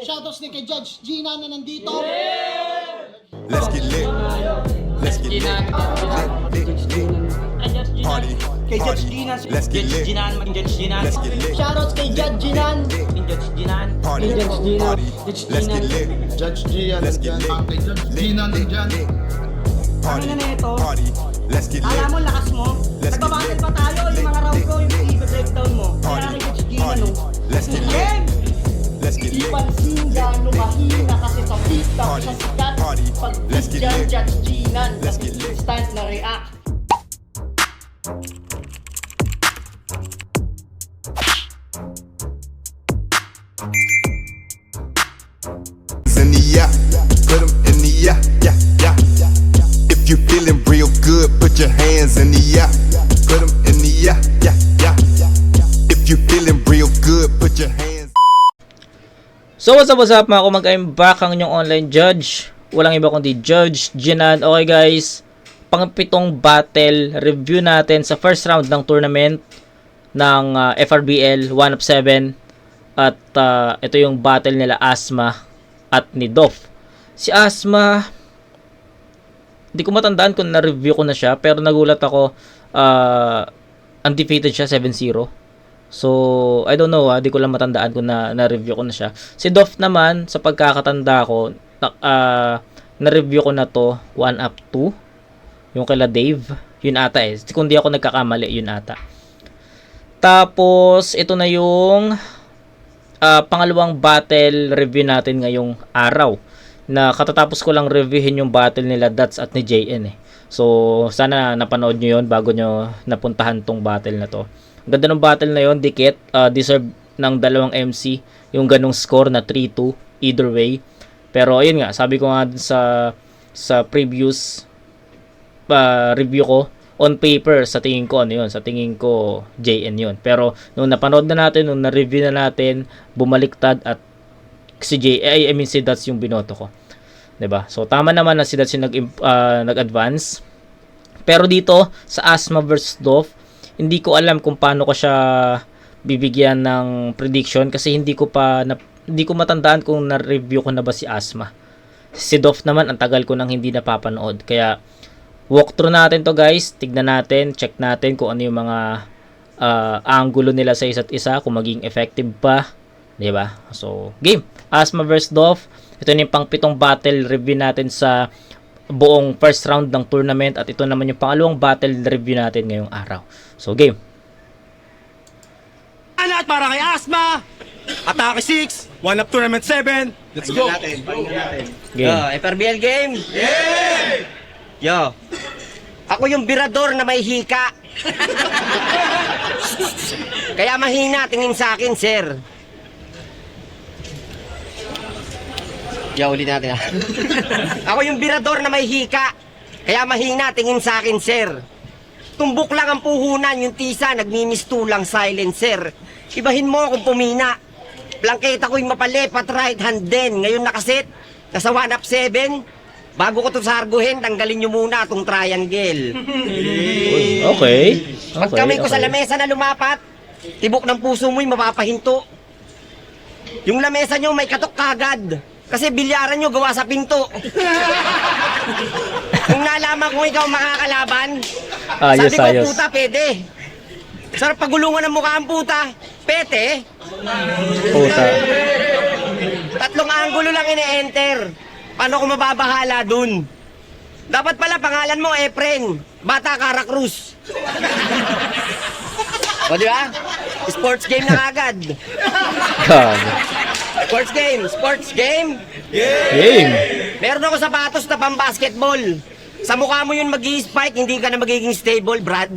Shoutouts din kay Judge Gina na nandito. Let's get lit. Let's get lit. Party. Kay Judge Gina. Let's get lit. Let's get lit. Shoutouts kay Judge Ginan. Party. Party. Let's get lit. Judge Gian, Let's get lit. Gina nandyan. Party. Ano na ito? Party. Let's get lit. Alam mo, lakas mo. Let's get Nagbabattle lit. pa tayo. Yung mga round ko, yung i-breakdown mo. Kaya Party. kay Judge Gina, Party. no? Let's get lit. Game! Let's get Di lit. pansin gano mahina kasi sa TikTok Party. sa sikat. Party. Pag Let's get dyan, lit. Judge Ginan. Let's get lit. Instant na react. In the yeah, put 'em in the yeah, yeah, yeah. If you feeling real good, put your hands in the yeah, put 'em in the yeah, yeah, yeah. If you feeling real good, put your hands. So what's up mga kumag, I'm back, ang inyong online judge. Walang iba kundi Judge Ginan. Okay guys, pang-pitong battle review natin sa first round ng tournament ng FRBL 1 of 7. At ito yung battle nila Asma at ni Doff. Si Asma, hindi ko matandaan kung na-review ko na siya, pero nagulat ako, undefeated siya 7-0. So, I don't know, di ko lang matandaan kung na-review ko na siya. Si Doff naman, sa pagkakatanda ko, na-review ko na to 1 up 2. Yung kila Dave, yun ata eh. Kung di ako nagkakamali, yun ata. Tapos, ito na yung pangalawang battle review natin ngayong araw. Na katatapos ko lang reviewin yung battle nila Dats at ni JN eh. So, sana napanood nyo yun bago nyo napuntahan tong battle na to. Ang ganda ng battle na yun, dikit. Deserve ng dalawang MC yung ganong score na 3-2 either way. Pero ayun nga, sabi ko nga sa previous review ko, on paper, sa tingin ko, ano yun? Sa tingin ko, JN yun. Pero, nung napanood na natin, nung na-review na natin, bumaliktad at si si Dats yung binoto ko. 'Di ba? So, tama naman na si Dats yung nag-advance. Pero dito, sa Asma vs. Doff, hindi ko alam kung paano ko siya bibigyan ng prediction kasi hindi ko matandaan kung na-review ko na ba si Asma. Si Doff naman, ang tagal ko nang hindi napapanood. Kaya, walkthrough natin to guys, tignan natin, check natin kung ano yung mga angulo nila sa isa't isa, kung maging effective pa, 'di ba? So, game. Asma vs. Doff. Ito na yung pang-pitong battle review natin sa buong first round ng tournament at ito naman yung pangalawang battle review natin ngayong araw. So, game. At para kay Asma, Atake 6, 1 up tournament 7. Let's go. Game. FRBL game. Yo. Ako yung birador na may hika. Kaya mahina tingin sa akin, sir. Yo, ulit natin ha. Ako yung birador na may hika. Kaya mahina tingin sa akin, sir. Tumbok lang ang puhunan, yung tisa, nagmimistulang silencer. Ibahin mo kung pumina. Blanketa ko'y mapalipat right hand din. Ngayon nakasit, nasa 1 up 7. Bago ko to sarguhin, tanggalin nyo muna itong triangle. Okay. Pag kamay ko sa lamesa na lumapat, tibok ng puso mo'y mapapahinto. Yung lamesa nyo may katok kagad. Kasi bilyaran nyo gawa sa pinto. Kung nalaman kung ikaw makakalaban, sabi ko, ayos. puta, pwede. Sarap pagulungan ng mukha ang puta, pete. Puta. 3 anggulo lang ine-enter. Paano ko mababahala dun? Dapat pala pangalan mo, Efren. Bata Cara Cruz. O, di ba? Sports game na agad. God. Sports game. Sports game. Game. Meron ako sapatos na pang-basketball. Sa mukha mo yun mag-i-spike, hindi ka na magiging stable, Brad.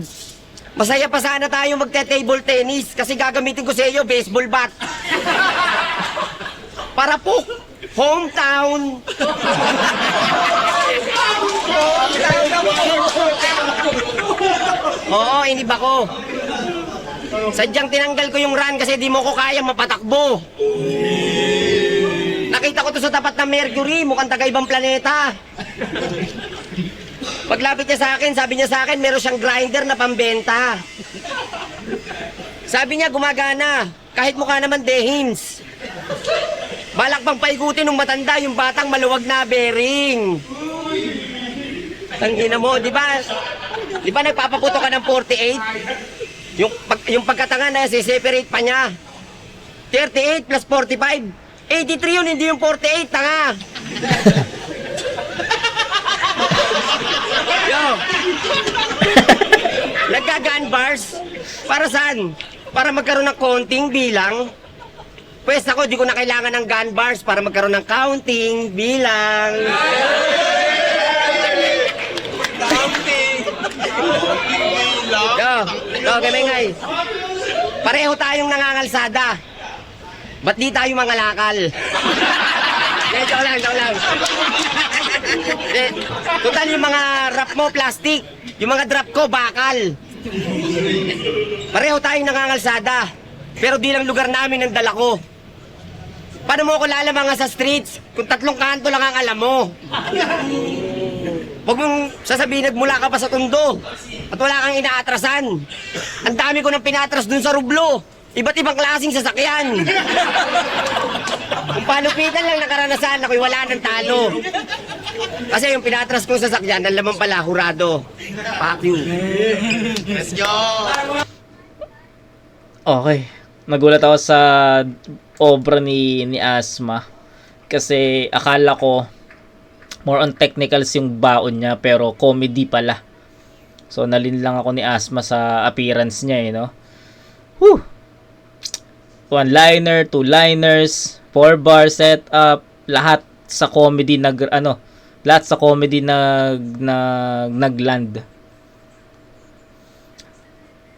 Masaya pa sana tayo magte-table tennis kasi gagamitin ko sa iyo baseball bat. Para po, hometown. Oo, inib ako. Sadyang tinanggal ko yung run kasi di mo ko kaya mapatakbo. Nakita ko to sa tapat ng Mercury, mukhang taga-ibang planeta. Paglapit niya sa akin, sabi niya sa akin, meron siyang grinder na pambenta. Sabi niya, gumagana. Kahit mukha naman Dehins. Balak bang paikutin ng matanda yung batang maluwag na bearing. Tangina mo, di ba? Di ba nagpapaputo ka ng 48? Yung pagkatanga na separate pa niya. 38 plus 45. 83 yun, hindi yung 48, tanga. Yo. Nagka-gun bars? Para saan? Para magkaroon ng counting bilang? Pwes ako, di ko na kailangan ng gun bars para magkaroon ng counting bilang. Yo, gamay. Pareho tayong nangangalsada. Ba't di tayo mangalakal? Joke lang. Total yung mga wrap mo, plastic. Yung mga drop ko, bakal. Pareho tayong nangangalsada. Pero di lang lugar namin ang dala ko. Paano mo ako lalamang sa streets kung 3 kanto lang ang alam mo? Huwag mong sasabihin nagmula ka pa sa Tondo at wala kang inaatrasan. Ang dami ko nang pinatras dun sa Rublo. Iba't ibang klaseng sasakyan. Kung panupitan lang nakaranasan, ako'y wala ng talo. Kasi yung pinatras kong sasakyan, ang laman pala, hurado. Fuck you. Let's go! Okay. Nagulat ako sa obra ni Asma. Kasi akala ko more on technicals yung baon niya, pero comedy pala. So nalinlang ako ni Asma sa appearance niya, no? Whew! 1-liner, 2-liners, 4-bar setup, lahat sa comedy nagland.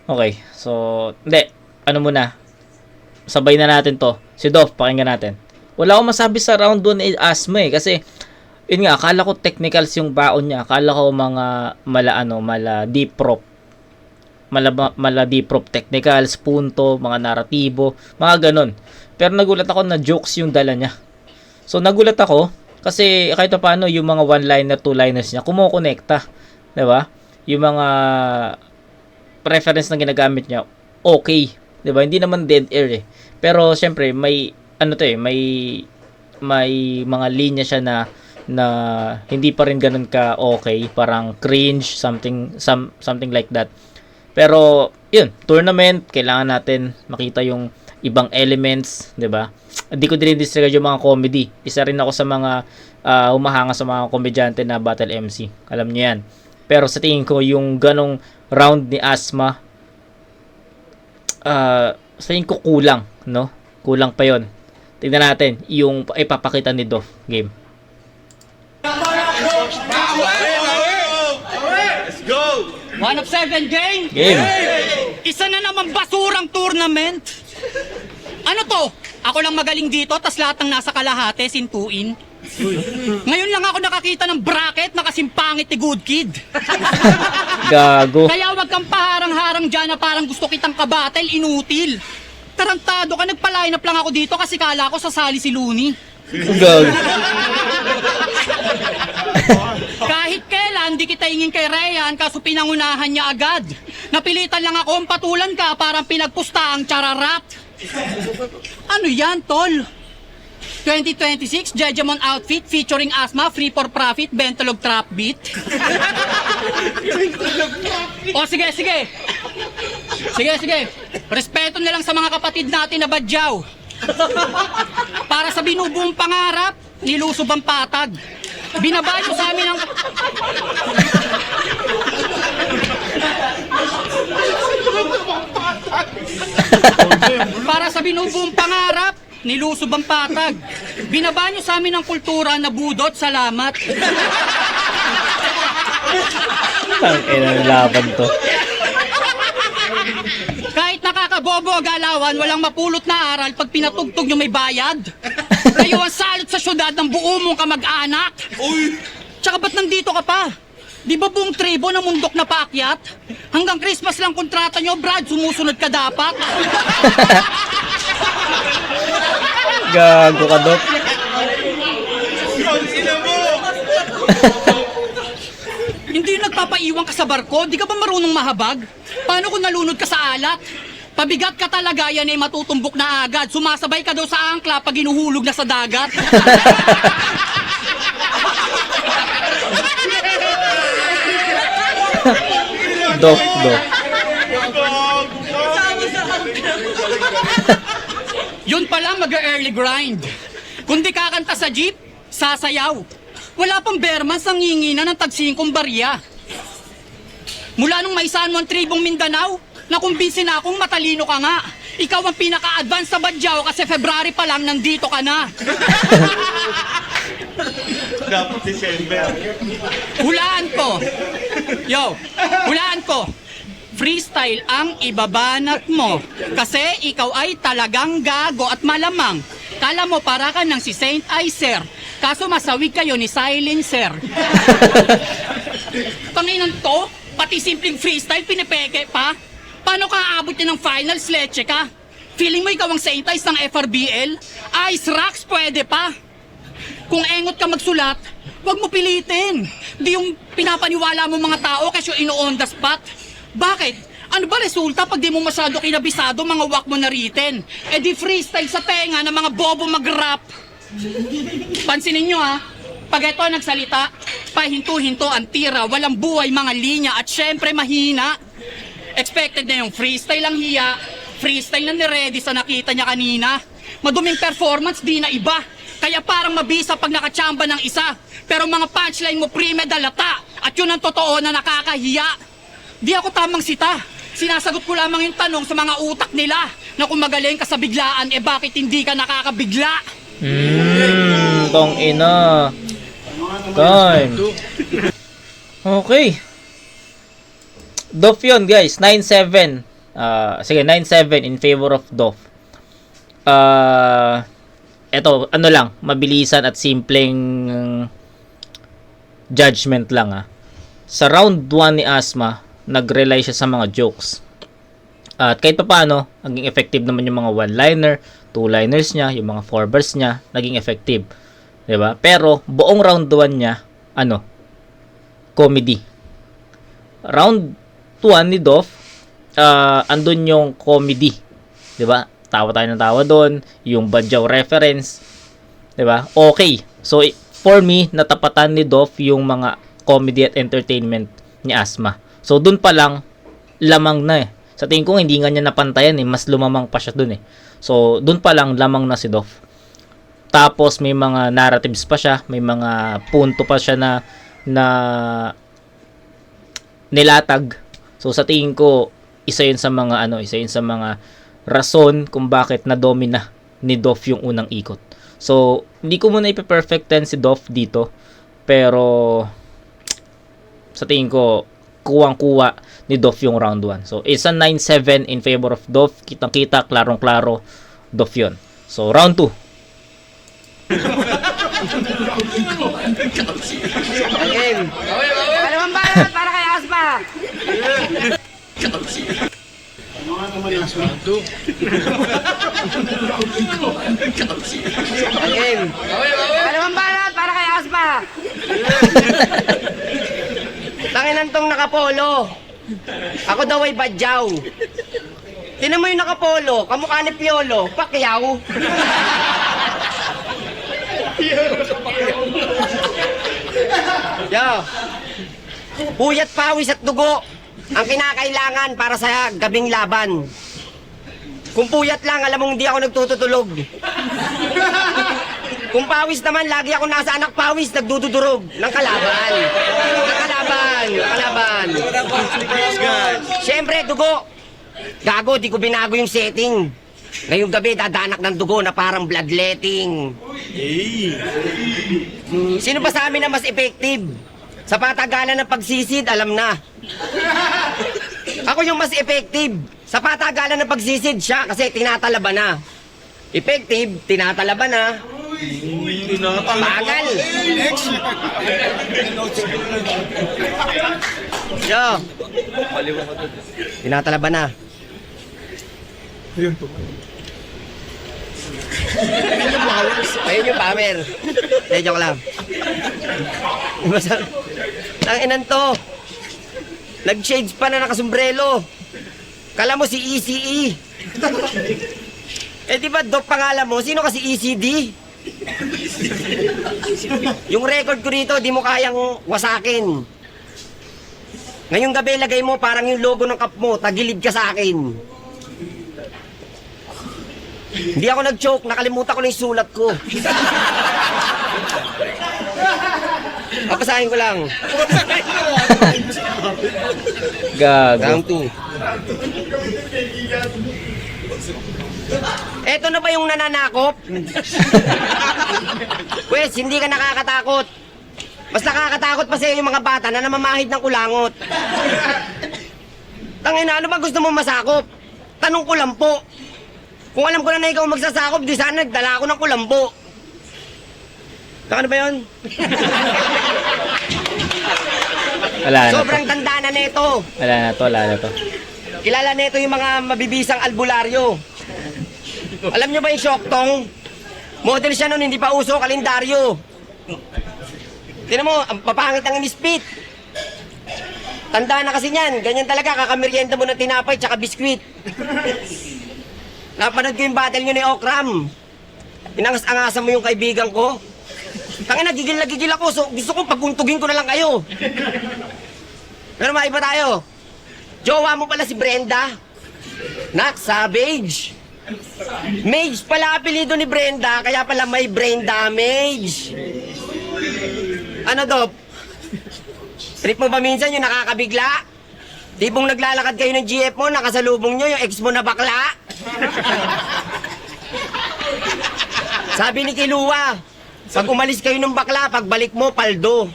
Okay, so hindi, ano muna, sabay na natin to. Si Dov, pakinggan natin. Wala akong masabi sa round 1 ni Asma kasi yun nga, akala ko technicals yung baon niya, akala ko mga mala deep prop, mala deep prop technicals, punto, mga naratibo, mga ganon. Pero nagulat ako na jokes yung dala niya. So nagulat ako kasi kahit pa paano yung mga 1-liner, 2-liners niya kumokonekta, 'di ba? Yung mga reference na ginagamit niya, okay, 'di ba? Hindi naman dead air eh. Pero syempre may may mga linya siya na hindi pa rin ganun ka okay, parang cringe, something like that. Pero yun, tournament, kailangan natin makita yung ibang elements, 'di ba? Hindi ko din disregard yung mga comedy. Isa rin ako sa mga humahanga sa mga komedyante na battle MC. Alam niyo 'yan. Pero sa tingin ko yung ganong round ni Asma, sa tingin ko kulang, no? Kulang pa 'yon. Tingnan natin yung ipapakita ni Dov game. Let's go! 1 of 7 game? Game. Isa na naman basurang tournament. Ano to? Ako lang magaling dito, tas lahat ng nasa kalahati, sintuin. Ngayon lang ako nakakita ng bracket na kasing pangit ni Good Kid. Gago. Kaya wag kang paharang-harang dyan na parang gusto kitang kabatel, inutil. Tarantado ka, nagpa-line up lang ako dito kasi kala ko sasali si Looney. Gago. Kahit kailan, di kita ingin kay Ryan kaso pinangunahan niya agad. Napilitan lang ako ang patulan ka parang pinagpusta ang chararat. Ano yan, tol? 2026 Jejemon outfit featuring Asma, free for profit, Bentolog trap beat. O sige. Sige. Respeto na lang sa mga kapatid natin na badyaw. Para sa binubuong pangarap, nilusob ang patag. Binabayo sa amin ang... Para sa binubuong pangarap, nilusob ang patag. Binabanyo sa amin ang kultura na budot, salamat. Ang inang laban to. Kahit nakakabobo ang galawan, walang mapulot na aral pag pinatugtog nyo may bayad. Kayo ang salot sa syudad ng buo mong kamag-anak. Tsaka ba't nandito ka pa? Di ba buong tribo na mundok na paakyat? Hanggang Christmas lang kontrata nyo, Brad, sumusunod ka dapat. Gago ka, Dok. Hindi nagpapaiwan ka sa barko? Di ka ba marunong mahabag? Paano kung nalunod ka sa alat? Pabigat ka talaga, yan ay matutumbok na agad. Sumasabay ka daw sa angkla pag inuhulog na sa dagat. Dof. Yun pala mag-early grind. Kung di kakanta sa jeep, sasayaw. Wala pang bermas ang ngingina ng tag-5 barya. Mula nung maisaan mo ang tribong Mindanao, nakumbinsi na akong matalino ka nga. Ikaw ang pinaka-advance sa Badyaw kasi February pa lang nandito ka na. Dapat December. Hulaan ko. Hulaan ko. Freestyle ang ibabanat mo. Kasi ikaw ay talagang gago at malamang. Kala mo para ka ng si Saint Iser. Kaso masawig kayo ni Silencer. Tanginan to, pati simpleng freestyle pinipeke pa. Paano ka aabot niya ng finals, leche ka? Feeling mo ikaw ang Saint Ice ng FRBL? Ice Rocks pwede pa. Kung engot ka magsulat, huwag mo pilitin. Di yung pinapaniwala mo mga tao kasi yung ino-on the spot. Bakit? Ano ba resulta pag di mo masyado kinabisado mga wak mo na written? Eh di freestyle sa tenga ng mga bobo mag-rap. Pansinin nyo ha, pag ito nagsalita, pahinto-hinto ang tira, walang buhay mga linya at syempre mahina. Expected na yung freestyle ang hiya, freestyle na ni-ready sa nakita niya kanina. Maduming performance di na iba, kaya parang mabisa pag nakachamba ng isa. Pero mga punchline mo pre-medal lata, at yun ang totoo na nakakahiya. Di ako tamang sita, sinasagot ko lamang yung tanong sa mga utak nila na kung magaling ka sa biglaan, eh bakit hindi ka nakakabigla? Tong ina. Time. Okay. Dof yun guys, 9-7. Sige, 9-7 in favor of Dof. Eto, ano lang, mabilisan at simpleng judgment lang Sa round 1 ni Asma, nag-rely siya sa mga jokes. At kahit pa paano, naging effective naman yung mga one-liner, two-liners niya, yung mga four-bars niya, naging effective. Diba? Pero, buong round 1 niya, comedy. Round 1 ni Dof, andun yung comedy. 'Di ba? Tawa tayo ng tawa doon, yung Badyaw reference. 'Di ba? Okay. So for me, natapatan ni Dof yung mga comedy at entertainment ni Asma. So doon pa lang lamang na Sa tingin ko hindi nga niya napantayan mas lumamang pa siya doon So doon pa lang lamang na si Dof. Tapos may mga narratives pa siya, may mga punto pa siya na nilatag. So sa tingin ko isa yun sa mga rason kung bakit na-domina ni Dof yung unang ikot. So hindi ko muna ipe-perfect 10 si Dof dito, pero sa tingin ko kuwang-kuwa ni Dof yung round 1. So isa 9-7 in favor of Dof. Kitang-kita, klarong-klaro Dof yun. So round 2. Game. Dalawang balat para kay Asma. Game. Dalawang balat para kay Asma. Tanginan tong nakapolo. Ako daw ay Badyaw. Tinan mo yung nakapolo, kamukha ni Piolo, Pacquiao. Puyat, pawis at dugo ang kinakailangan para sa gabing laban. Kung puyat lang, alam mong hindi ako nagtututulog. Kung pawis naman, lagi ako nasa anak pawis, nagdududurog ng kalaban. Siyempre, dugo. Gago, di ko binago yung setting. Ngayong gabi, dadanak ng dugo na parang bloodletting. Sino ba sa amin na mas effective? Sa patagalan ng pagsisid, alam na. Ako yung mas effective. Sa patagalan ng pagsisid siya kasi tinatalaba na. Effective, tinatalaba na. Pagal. Yo. Tinatalaba na. Ayun yung power. Joke lang. Ang inan to. Nag-shades pa na nakasombrelo. Kala mo si ECE. Eh di ba Doc pangalan mo? Sino kasi ECD? Yung record ko dito, di mo kayang wasakin. Ngayong gabi, lagay mo parang yung logo ng cup mo, tagilid ka sa akin. Hindi ako nag-choke, nakalimutan ko na yung sulat ko. Papasahin ko lang. Gago. Round 2. Eto na ba yung nananakop? Pwes, hindi ka nakakatakot. Mas nakakatakot pa sa'yo yung mga bata na namamahid ng kulangot. Tangina, ano ba gusto mo masakop? Tanong ko lang po. Kung alam ko na ikaw magsasakop, di sana nagdala ako ng kulambo. Ano ba yun? Wala na to. Sobrang tanda na neto. Wala na to. Kilala neto yung mga mabibisang albularyo. Alam nyo ba yung Shoktong? Model siya nun, hindi pa uso, kalendaryo. Tinan mo, ang papangit ang inispit. Tanda na kasi niyan, ganyan talaga, kakamerienda mo ng tinapay tsaka biskwit. Napanood ko yung battle nyo ni Okram. Inangas-angasan mo yung kaibigan ko. Tangina, gigil na gigil ako, so gusto ko paguntugin ko na lang kayo. Pero maiba tayo. Jowa mo pala si Brenda. Nak, savage. Mage pala apelido ni Brenda, kaya pala may brain damage. Ano, Dop? Trip mo ba minsan yung nakakabigla? Tipong naglalakad kayo ng GF mo, nakasalubong nyo yung ex mo na bakla? Sabi ni Kilua, pag umalis kayo ng bakla, pagbalik mo, paldo.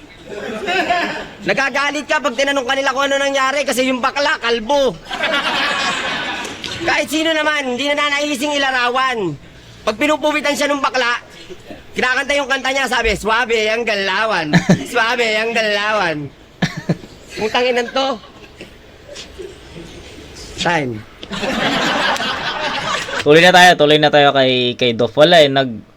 Nagagalit ka pag tinanong kanila kung ano nangyari kasi yung bakla, kalbo. Kahit sino naman, hindi na nanaising ilarawan. Pag pinupuwitan siya ng bakla, kinakanta yung kanta niya, sabi, swabe ang galawan, swabe ang galawan. Kung tanginan to. Time. Tuloy na tayo kay Dof. Wala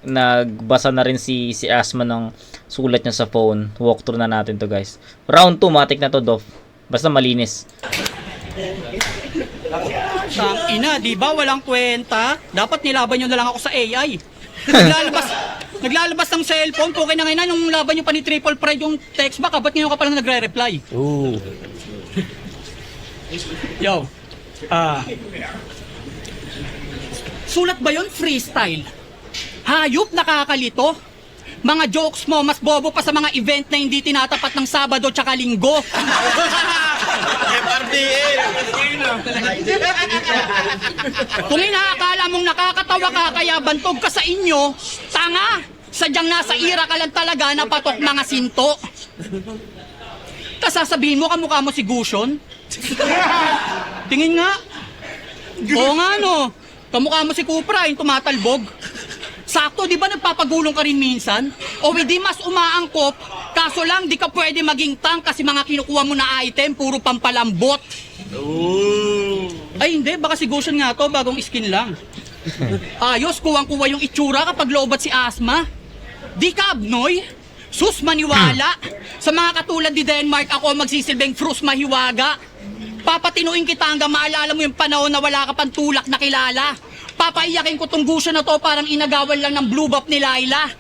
nagbasa na rin si Asma ng sulat niya sa phone. Walkthrough na natin to, guys. Round 2, matik na to, Dof. Basta malinis. Tang ina, di ba walang kwenta? Dapat nilaban nyo na lang ako sa AI. Naglalabas ng cellphone, okay na ngayon nung laban nyo pa ni Triple Pride yung text back, ba't ngayon ka palang nagre-reply? Ooh. Yo, sulat ba yun? Freestyle. Hayop, nakakalito. Mga jokes mo, mas bobo pa sa mga event na hindi tinatapat ng Sabado tsaka Linggo. Kung inaakala mong nakakatawa ka kaya bantog ka sa inyo, tanga! Sadyang nasa ira ka lang talaga na patok mga sinto. Tas sasabihin mo kamukha mo si Gushon? Tingin nga. Oo nga no, kamukha mo si Kupra yung tumatalbog. Sakto, di ba nagpapagulong ka rin minsan? O hindi mas umaangkop, kaso lang di ka pwede maging tank kasi mga kinukuha mo na item, puro pampalambot. Ay hindi, baka si Goshen nga to, bagong skin lang. Ayos, kuwang-kuwa yung itsura kapag loobat si Asma. Di ka abnoy? Sus, maniwala. Sa mga katulad ni Denmark, ako magsisilbing frus mahiwaga. Papatinuin kita hanggang maalala mo yung panahon na wala ka pang tulak na kilala. Papaiyakin ko tong Gusha na to parang inagawan lang ng blue buff ni Laila.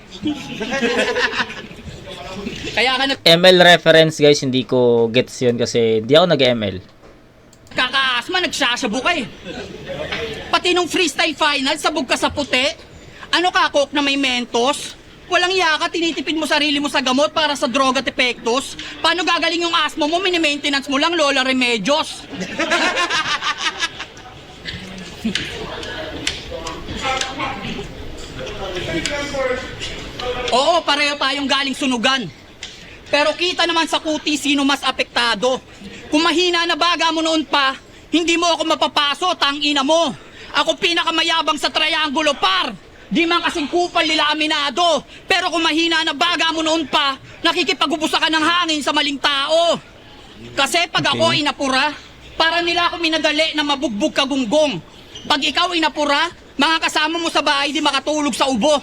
Kaya ka ML reference, guys, hindi ko gets yun kasi di ako nag-ML. Kakaasma, nagsasabu ka eh. Pati nung freestyle final, sabog ka sa puti. Ano ka, coke na may mentos? Walang yaka, tinitipid mo sarili mo sa gamot para sa droga at epektos. Paano gagaling yung asmo mo, mini-maintenance mo lang, Lola Remedios? Oo, pareho tayong galing sunugan. Pero kita naman sa kuti sino mas apektado. Kung mahina na baga mo noon pa, hindi mo ako mapapaso, tangina mo. Ako pinakamayabang sa triangulo par. Di man kasing kupal nila aminado. Pero kung mahina na baga mo noon pa, nakikipag-ubusa ka ng hangin sa maling tao. Kasi pag ako inapura, para nila ako minadali na mabugbog ka gunggong. Pag ikaw inapura, mga kasama mo sa bahay di makatulog sa ubo.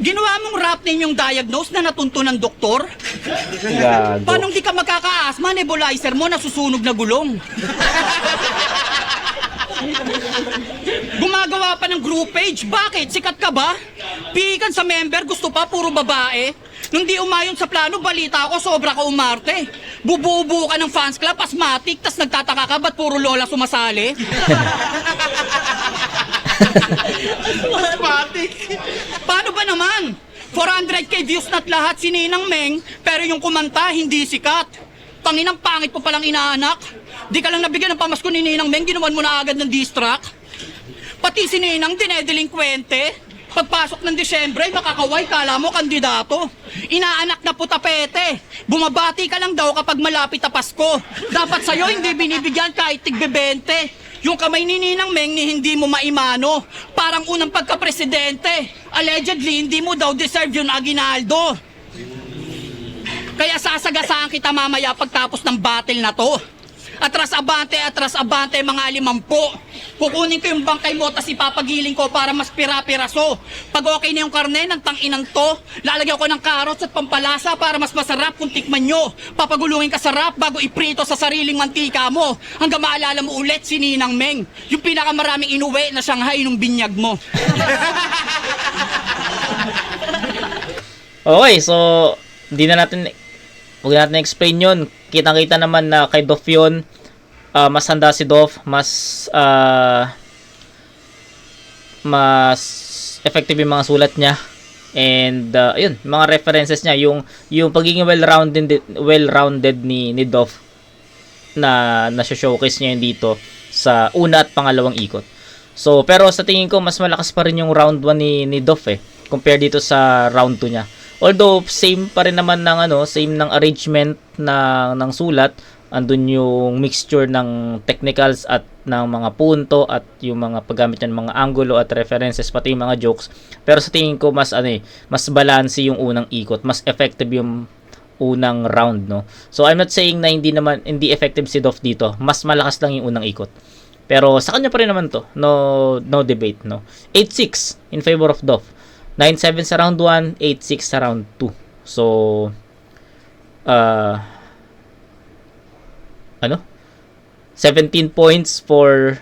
Ginawa mong rap ninyong diagnose na natunto ng doktor? Gago. Paano di ka magkaka-asthma? Nebulizer mo, nasusunog na gulong. Gumagawa pa ng group page. Bakit? Sikat ka ba? Pihikan sa member, gusto pa, puro babae. Nung di umayon sa plano, balita ako, sobra ka umarte. Bubuo ka ng fans club, asthmatic, tas nagtataka ka, ba't puro lola sumasali? Asthmatic? Paano ba naman? 400k views na't lahat si Ninang Meng, pero yung kumanta, hindi sikat. Tanginang pangit po palang inaanak. Di ka lang nabigyan ng pamasko ni Ninang Meng, ginawan mo na agad ng diss track. Pati si Ninang dinedelinkwente. Pagpasok ng Disyembre, makakaway, kala mo kandidato. Inaanak na putapete. Bumabati ka lang daw kapag malapit na Pasko. Dapat sa'yo hindi binibigyan kahit tig-20. Yung kamay ni Ninang Meng ni hindi mo maimano. Parang unang pagka-presidente. Allegedly, hindi mo daw deserve yung aginaldo. Kaya sasagasaan kita mamaya pagtapos ng battle na to. Atras abante, mga 50. Kukunin ko yung bangkay mo, tas ipapagiling ko para mas pira-piraso. Pag okay na yung karne ng tanginang to, lalagyan ko ng carrots at pampalasa para mas masarap kung tikman nyo. Papagulungin ka sarap bago iprito sa sariling mantika mo. Hanggang maalala mo ulit si Ninang Meng, yung pinakamaraming inuwi na Shanghai nung binyag mo. Okay, so huwag natin explain yun. Kitang-kita naman na kay Doff yun. Mas handa si Doff, mas effective yung mga sulat niya. And yun, mga references niya, yung pagiging well-rounded ni Doff na showcase niya yun dito sa una at pangalawang ikot. So, pero sa tingin ko mas malakas pa rin yung round 1 ni Doff compare dito sa round 2 niya. Although same pa rin naman same ng arrangement ng sulat, andun yung mixture ng technicals at ng mga punto at yung mga paggamit ng mga angulo at references pati yung mga jokes. Pero sa tingin ko mas balance yung unang ikot, mas effective yung unang round, no. So I'm not saying na hindi effective si Doff dito. Mas malakas lang yung unang ikot. Pero sa kanya pa rin naman to. No debate, no. 8-6 in favor of Doff. 9-7 sa round 1, 8-6 sa round 2. So, 17 points for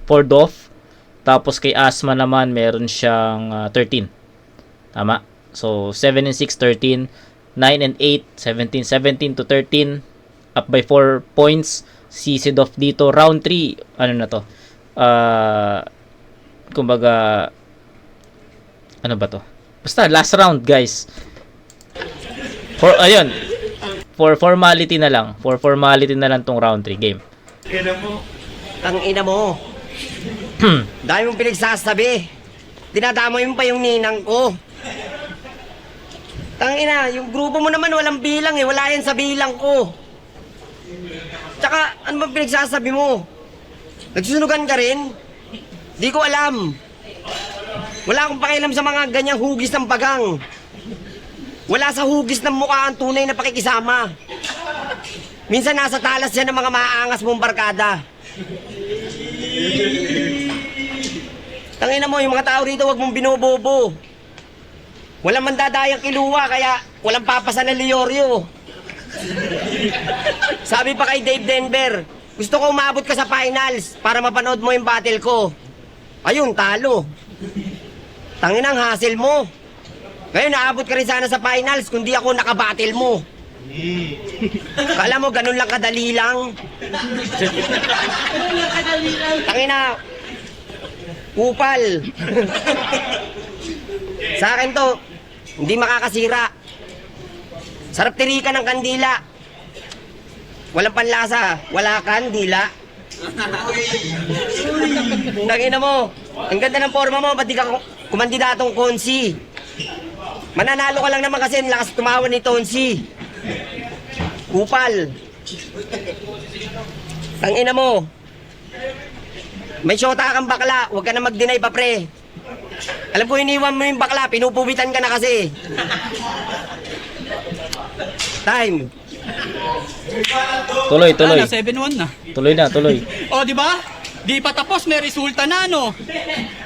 Doff. Tapos kay Asma naman, meron siyang 13. Tama? So, 7 and 6, 13. 9 and 8, 17. 17 to 13. Up by 4 points. Si Doff dito. Round 3, ano na to? Kumbaga, ano ba to? Basta last round, guys. For formality na lang. For formality na lang tong round 3 game. Tangina mo. Dahil mong pinagsasabi. Dinadamay mo pa yung ninang ko. Tangina, yung grupo mo naman walang bilang wala yan sa bilang ko. Tsaka, ano bang pinagsasabi mo? Nagsusunugan ka rin? Di ko alam. Wala akong pakialam sa mga ganyang hugis ng bagang. Wala sa hugis ng mukha ang tunay na pakikisama. Minsan nasa talas yan ng mga maaangas mong barkada. Tangina mo, yung mga tao rito wag mong binobobo. Walang mandadayang kiluwa, kaya walang papasa na Leorio. Sabi pa kay Dave Denver, gusto ko umabot ka sa finals para mapanood mo yung battle ko. Ayun, talo. Tanginang hassle mo. Ngayon, naabot ka rin sana sa finals kundi ako nakabattle mo. Kala mo, ganun lang kadali lang. Tangina, kupal. Sa akin to, hindi makakasira. Sarap tirikan ng kandila. Walang panlasa, wala kandila. Tangina mo, ang ganda ng forma mo, ba't di ka kumandidatong Konsi? Mananalo ka lang naman kasi ang lakas tumawa ni Tonsi. Kupal. Tangina mo. May syota kang bakla, huwag ka na mag-deny pa pre. Alam ko iniwan mo yung bakla, pinupubitan ka na kasi. Time. Tuloy. 7-1 na. Tuloy. O, di ba? Di pa tapos, may resulta na, no?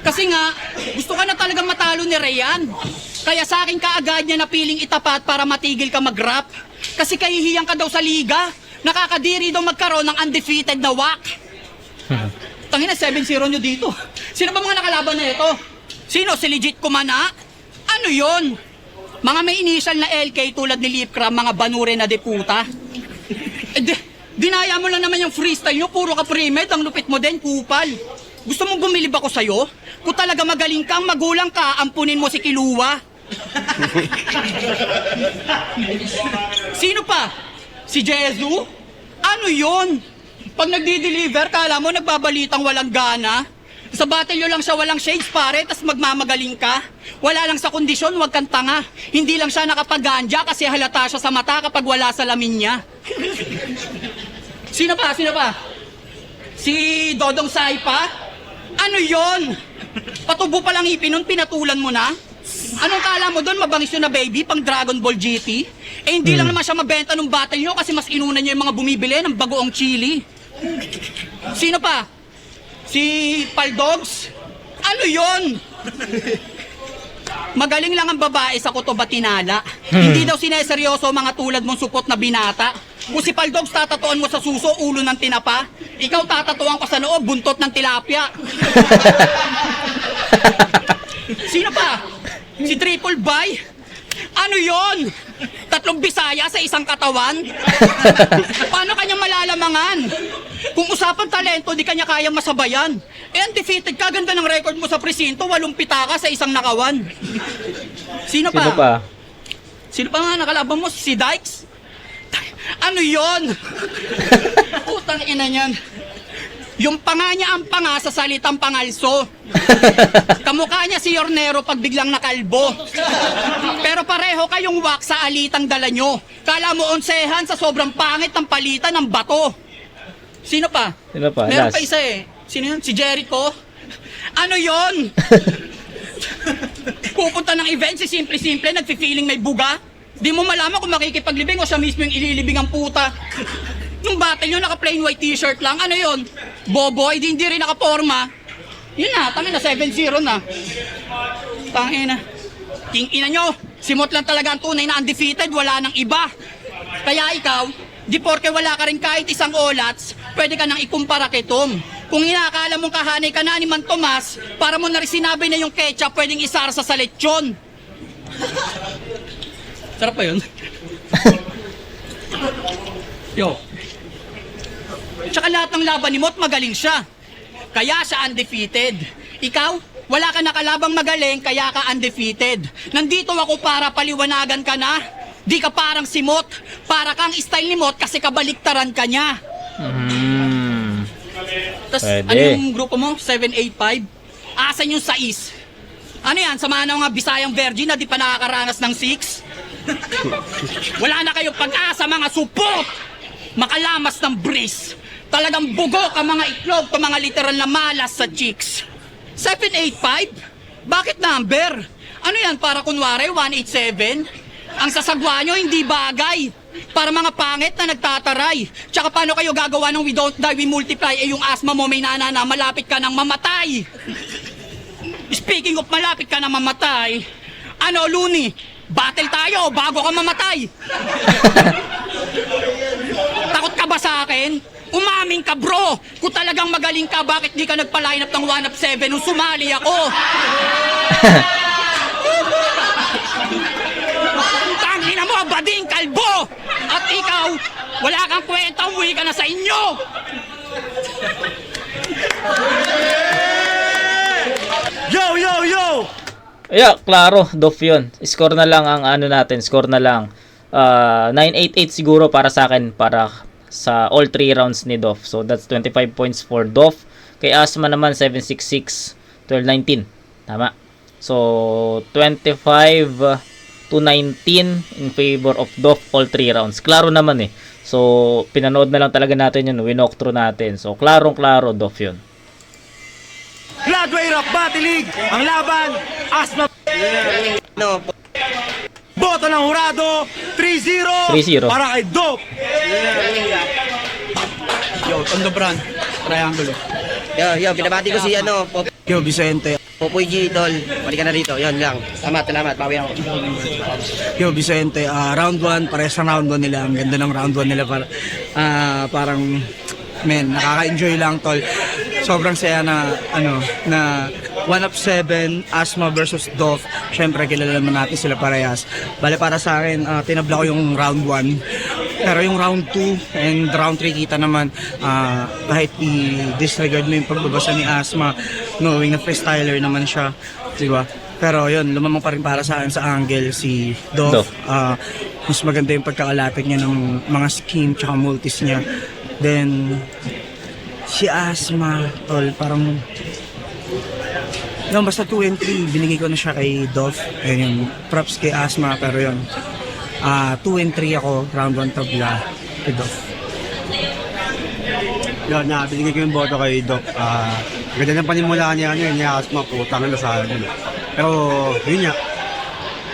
Kasi nga, gusto ka na talagang matalo ni Rayan. Kaya sa akin kaagad niya napiling itapat para matigil ka mag-rap. Kasi kahihiyang ka daw sa liga. Nakakadiri daw magkaroon ng undefeated na WAC. Tangina, 7-0 nyo dito. Sino ba mga nakalaban na ito? Sino? Si Legit Kumana? Ano yon? Mga may initial na LK tulad ni Lipcram, mga banure na deputa. Dinaya mo lang naman yung freestyle nyo, puro ka pre-med, ang lupit mo din, kupal. Gusto mong bumilib ako sa'yo? Kung talaga magaling kang magulang ka, ampunin mo si Kiluwa. Sino pa? Si Jezu? Ano yon? Pag nagdi-deliver, kala mo nagbabalitang walang gana? Sa battle lang siya walang shades pare, tas magmamagaling ka. Wala lang sa kondisyon, wag kang tanga. Hindi lang siya nakapag-ganja kasi halata siya sa mata kapag wala salamin niya. Sino pa? Sino pa? Si Dodong Saipa? Ano yon? Patubo pa lang ipin nun, pinatulan mo na? Anong kala mo doon, mabangis yun na baby, pang Dragon Ball GT? Eh hindi lang naman siya mabenta nung battle nyo kasi mas inuna niya yung mga bumibili ng bagoong chili. Sino pa? Si Paldogs? Ano yon? Magaling lang ang babae sa kuto batinala. Hindi daw sineseryoso mga tulad mong supot na binata. Kung si Paldogs tatatuan mo sa suso, ulo ng tinapa. Ikaw tatatuan ko sa loob, buntot ng tilapia. Sino pa? Si Triple Buy? Ano yon? 3 Bisaya sa isang katawan? Paano kanya malalamangan? Kung usapang talento, di kanya kayang masabayan. Eh, undefeated ka, ganda ng record mo sa presinto, 8 pitaka sa isang nakawan. Sino pa? Sino pa? Sino pa nga nakalaban mo? Si Dykes? Ano yon? Putang ina niyan. Yung panga niya ang panga sa salitang pangalso. Kamukha niya si Yornero pag biglang nakalbo. Pero pareho kayong wak sa alitang dala nyo. Kala mo onsehan sa sobrang pangit ng palitan ng bato. Sino pa? Sino pa? Meron Last. pa isa eh. Sino yun? Si Jericho? Ano yon? Pupunta ng event si simple-simple, nagfi-feeling may buga. Di mo malaman kung makikipaglibing o siya mismo yung ililibing ang puta. Nung battle yun, naka-plain white t-shirt lang. Ano yun? Boboy, hindi rin naka-forma. Yun na, tangin na, 7-0 na. Tangin na. King ina nyo, simot lang talaga ang tunay na undefeated, wala nang iba. Kaya ikaw, di porke wala ka rin kahit isang olats, pwede ka nang ikumpara kay Tom. Kung inakala mong kahanay ka na ni Man Tomas, para mo na rin sinabi na yung ketchup pwedeng isarsa sa lechon. Sarap pa yun? Yo. Tsaka lahat ng laban ni Mot magaling siya. Kaya siya undefeated. Ikaw, wala ka nakalabang magaling kaya ka undefeated. Nandito ako para paliwanagan ka na. Di ka parang si Mot. Para kang style ni Mot kasi kabaliktaran ka niya. Tapos Pwede. ano yung grupo mo? 785? Asan yung 6? Ano yan? Samahan ng mga Bisayang Virgin na di pa nakakaranas ng 6? Wala na kayong pag-asa mga supot! Makalamas ng breeze. Talagang bugok ang mga itlog o mga literal na malas sa chicks. 785? Bakit number? Ano yan, para kunwari 187? Ang sasagwa nyo hindi bagay. Para mga pangit na nagtataray. Tsaka paano kayo gagawa ng we don't die, we multiply? Eh yung asma mo may nanana, malapit ka nang mamatay. Speaking of malapit ka nang mamatay, ano Luni? Battle tayo bago ka mamatay. Takot ka ba sa akin? Umamin ka bro! Kung talagang magaling ka, bakit di ka nagpa-line up ng 1-up-7 nung sumali ako? Tangina mo, bading kalbo! At ikaw, wala kang kwenta, umuwi ka na sa inyo! Yo, yo, yo! Yeah, klaro, Dof yun. Score na lang ang ano natin, score na lang. 988 siguro para sa akin, para sa all 3 rounds ni Dof. So that's 25 points for Dof. Kay Asma naman 766, 1219. Tama. So 25 to 19 in favor of Dof all 3 rounds. Klaro naman eh. So pinanood na lang talaga natin yun, winok through natin. So klarong-klaro Dof yun. Floodway Rock Battle League! Ang laban, Asma No, Boto ng Hurado, 3-0 3-0. para kay Dope! Yo, on the brand, triangle. yo, binabati ko si ano, Pop. Yo, Vicente. Popoy G, tol. Balik ka na rito. Yan lang. Salamat. Bawi ako. Yo, Vicente, round 1, parehas sa round 1 nila. Ang ganda ng round 1 nila. Parang, men, nakaka-enjoy lang, tol. Sobrang saya na, na 1-up-7, Asma versus Dove. Siyempre, kilala naman natin sila parehas. Bale, para sa akin, tinabla ko yung round 1. Pero yung round 2 and round 3 kita naman, kahit i-disregard mo yung pagbabasa ni Asma, knowing na freestyler naman siya, diba? Pero yun, lumamang pa rin para sa akin sa angle si Dove. Mas maganda yung pagkakalapit niya ng mga scheme tsaka multis niya. Then, si Asma, tol, parang yun, basta 2 and 3, binigay ko na siya kay Dove. Ayun yung props kay Asma, pero yun, 2 and 3 ako, round 1 tabla kay Dove. Yun, binigay ko yung boto kay Doc. Ganda ng panimulaan niya, ni Asma, putang na sa akin. Pero, yun nga,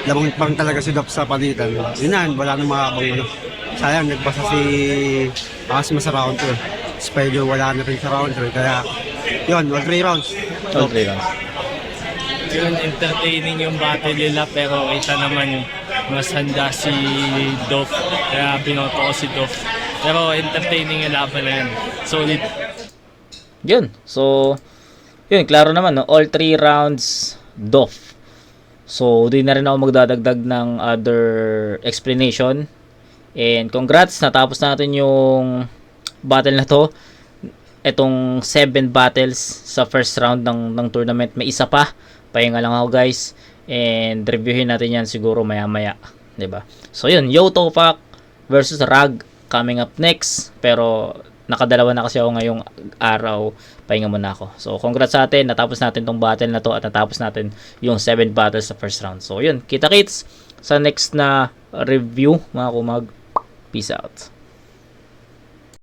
labang pang talaga si Doc sa palitan. Yun yan, wala nang makakabang sayang, nagbasa si Asma sa round 2. Spider wala na rin sa round 3. Kaya, yun, all 3 rounds. All 3 rounds. Yun, entertaining yung battle nila, pero kita naman mas handa si Dove. Kaya binoto ko si Dove. Pero entertaining yung laban na yan. Solid. Yun. So, yun, klaro naman, no? All 3 rounds, Dove. So, di na rin ako magdadagdag ng other explanation. And congrats, natapos natin yung battle na to. Etong 7 battles sa first round ng tournament. May isa pa. Pahinga lang ako, guys. And reviewin natin yan siguro maya-maya. 'Di ba? So, yun. Yo Topak versus Rag coming up next. Pero, nakadalawa na kasi ako ngayong araw. Pahinga muna ako. So, congrats sa atin. Natapos natin tong battle na to at natapos natin yung 7 battles sa first round. So, yun. Kita-kits sa next na review, mga kumag. Peace out.